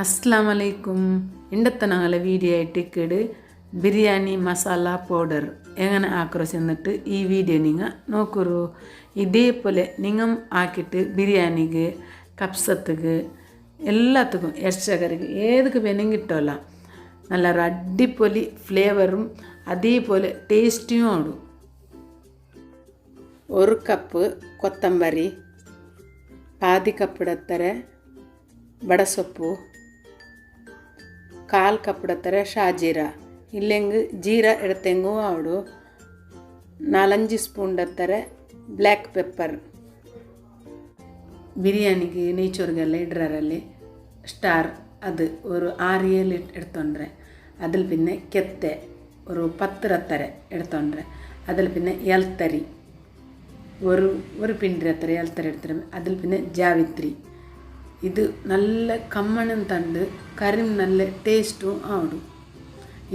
അസ്സലാമലൈക്കും. ഇണ്ടത്തെ ഞങ്ങളെ വീഡിയോ ആയിട്ട് ബിരിയാണി മസാല പൗഡർ എങ്ങനെ ആക്കറോ ചെന്നിട്ട് ഈ വീഡിയോ നിങ്ങൾ നോക്കൂ. ഇതേപോലെ നിങ്ങൾ ആക്കിയിട്ട് ബിരിയാണിക്ക് കപ്സത്തുക്ക് എല്ലാത്തുക്കും ഇറച്ചക്കറിക്ക് ഏതൊക്കെ വേണമെങ്കിൽ കിട്ടുമല്ല. നല്ലൊരു അടിപൊളി ഫ്ലേവറും അതേപോലെ ടേസ്റ്റും ആടും. 1 കപ്പ് കൊത്തമ്പരി, പാതി കപ്പിടത്തര ಬಡಸೊಪ್ಪು, 1/4 ಕಪ್ಪಿಡತ್ತರ ಶಾಜೀರ ಇಲ್ಲೆಂಗೆ ಜೀರ ಎಡತೆಂಗೂ ಆವಡು, 4-5 ಸ್ಪೂನ್ ಡತ್ತರ ಬ್ಲ್ಯಾಕ್ ಪೆಪ್ಪರ್. ಬಿರಿಯಾನಿಗೆ നെയ്ച്ചോറിಗೆಲ್ಲ ഇടറല്ലേ സ്റ്റാർ അത് ഒരു 6-7 എടുത്തോണ്ടേ. അതിൽ പിന്നെ കെത്തെ ഒരു 10 ರತ್ತರ എടുത്തോണ്ടേ. അതിൽ പിന്നെ എൽത്തരി ഒരു പിണ്ടിരത്തര എൽത്തര എടുത്തര. അതിൽ പിന്നെ ജാവിത്രി. ഇത് നല്ല കമ്മണം തണ്ട് കറിയും നല്ല ടേസ്റ്റും ആടും.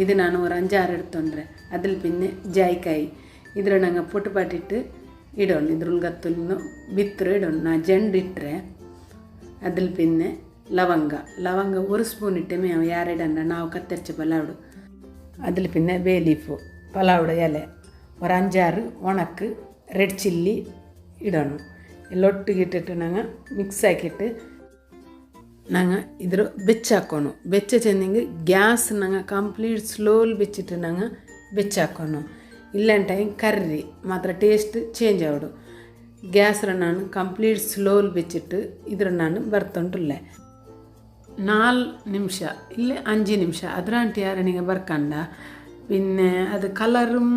ഇത് ഞാൻ ഒരു 5-6 എടുത്തോണ്ടേ. അതിൽ പിന്നെ ജായ്ക്കായി ഇದ್ರ ನಂಗೆ പൊട്ടുപാട്ടിട്ട് ഇടണം. ഇദ്രുൾಗತ್ತನ್ನು ಬಿತ್ತರು ഇടണം. ನಾ ಜಂಡು ಇಟ್ಟರೆ അതിൽ പിന്നെ ಲವಂಗ 1 ಸ್ಪೂನ್ ಇಟ್ಟೆ ಮೇವು 2 ಅನ್ನ ನಾವು ಕತ್ತರಿಸಿ ಪಲಾವ್ಡು. അതിൽ പിന്നെ ಬೇ ಲೀಫು ಪಲಾವ್ಡು ಎಲೆ ഒരു 5-6 ಒಣಕ್ಕೆ ರೆಡ್ ಚಿಲ್ಲಿ ಇಡೋಣ. ಎಲ್ಲೊಟ್ಟಿಗೆ ಇಟ್ಟಿಟ್ಟು ನಂಗೆ ಮಿಕ್ಸ್ ಹಾಕಿಟ್ಟು ನಂಗೆ ಇದ್ರ ಬೆಚ್ಚಾಕೋಣ. ಬೆಚ್ಚ ಚೆಂದಿಂಗೆ ಗ್ಯಾಸ್ ನಂಗೆ ಕಂಪ್ಲೀಟ್ ಸ್ಲೋಲಿ ಬೆಚ್ಚಿಟ್ಟು ನಂಗೆ ಬೆಚ್ಚಾಕೋಣ. ಇಲ್ಲಂಟ ಕರ್ರಿ ಮಾತ್ರ ಟೇಸ್ಟ್ ಚೇಂಜ್ ಆವಡು. ಗ್ಯಾಸ್ರ ನಾನು ಕಂಪ್ಲೀಟ್ ಸ್ಲೋಲಿ ಬೆಚ್ಚಿಟ್ಟು ಇದ್ರ ನಾನು ಬರ್ತುಂಟುಲ್ಲ 4 ನಿಮಿಷ ಇಲ್ಲ 5 ನಿಮಿಷ അതിരാണ്ട് ಯಾರನಿಗೆ ಬರ್ಕಂಡ പിന്നെ അത് കളറും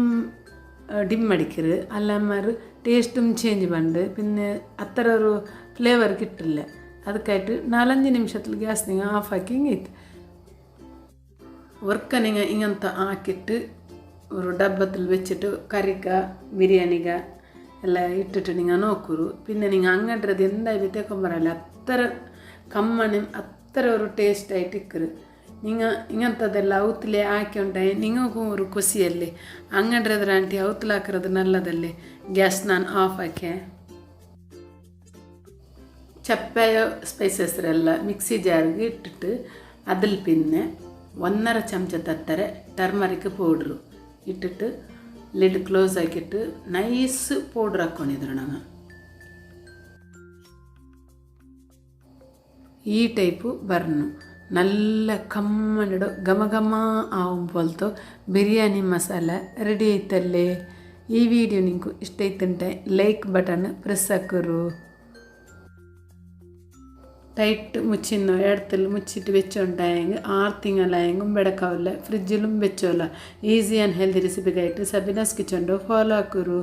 ഡിം അടിക്കരുത്. അല്ലമാർ ടേസ്റ്റും ചേഞ്ച് പണ്ട് പിന്നെ അത്ര ഒരു ഫ്ലേവർ കിട്ടില്ല. ಅದಕ್ಕಾയിട്ട് 4-5 ನಿಮಿಷത്തിൽ ಗ್ಯಾಸ್ നിങ്ങൾ ಆಫಾಕಿ ಹಿಂಗೈತೆ ವರ್ಕ നിങ്ങൾ ಹಿಂಗಂತ ಹಾಕಿಟ್ಟು ഒരു ഡಬ್ಬത്തിൽ വെച്ചിട്ട് കറിക്ക ബിരിയാണിക എല്ലാം ഇട്ടിട്ട് നിങ്ങൾ നോക്കൂರು. പിന്നെ നിങ്ങൾ അങ്ങോട്ടത് എന്തായാലും തേക്കൊമ്പറല്ല അത്ര കമ്മനും അത്ര ഒരു ടേസ്റ്റായിട്ട് ഇക്കറ്. നിങ്ങൾ ഇങ്ങനത്തതെಲ್ಲ ಔತಲೇ ಹಾಕಿಕೊಂಡಾയി ನಿಮಗೂ ഒരു ಖುಷಿಯಲ್ಲಿ അങ്ങോട്ടದ್ರಾಂಟಿ ಔತಲಾಕಿರೋದು ನಲ್ಲದಲ್ಲೇ. ಗ್ಯಾಸ್ ನಾನು ಆಫ್ ಹಾಕಿ ചപ്പയോ സ്പൈസസെല്ല മിക്സി ജാറിಗೆ ഇട്ടിട്ട് അതിൽ പിന്നെ 1.5 ചമಚ തത്തര ടർമറിക് പൗഡർ ഇട്ടിട്ട് ലിഡ് ക്ലോസ് ആക്കിയിട്ട് നൈസ് പൗഡർ ಹಾಕ್ಕೊಂಡಿದ್ರು ನಾನು. ഈ ടൈപ്പ് വരണം. നല്ല കമ്മനിടോ ಘಮ ആവുമ്പോഴത്തോ ബിരിയാണി മസാല ರೆಡಿ ಆಯ್ತಲ್ಲೇ. ಈ ವಿಡಿಯೋ ನಿಂಗೆ ಇಷ್ಟ ಆಯ್ತಂటే ಲೈಕ್ ಬಟನ್ ಪ್ರೆಸ್ ಹಾಕೋರು. ടൈറ്റ് മുച്ചിന്നോ ഇടത്തിൽ മുച്ചിട്ട് വെച്ചോണ്ടായെങ്കിൽ 6 തിങ്കളായെങ്കിലും ബെടക്കാവില്ല. ഫ്രിഡ്ജിലും വെച്ചോല്ല. ഈസി ആൻഡ് ഹെൽത്തി റെസിപ്പിക്കായിട്ട് സബീനാസ് കിച്ചൺ ಫಾಲೋ ಹಾಕೋರು.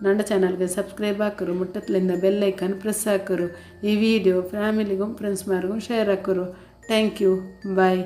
ನನ್ನ ಚಾನಲ್ಗೆ ಸಬ್ಸ್ಕ್ರೈಬ್ ಹಾಕೋರು. ಮುಟ್ಟತ್ಲಿಂದ ಬೆಲ್ ಐಕಾನ್ ಪ್ರೆಸ್ ಹಾಕೋರು. ಈ ವಿಡಿಯೋ ಫ್ಯಾಮಿಲಿಗೂ ಫ್ರೆಂಡ್ಸ್ ಮಾರಿಗೂ ಶೇರ್ ಹಾಕೋರು. Thank you. ಬಾಯ್.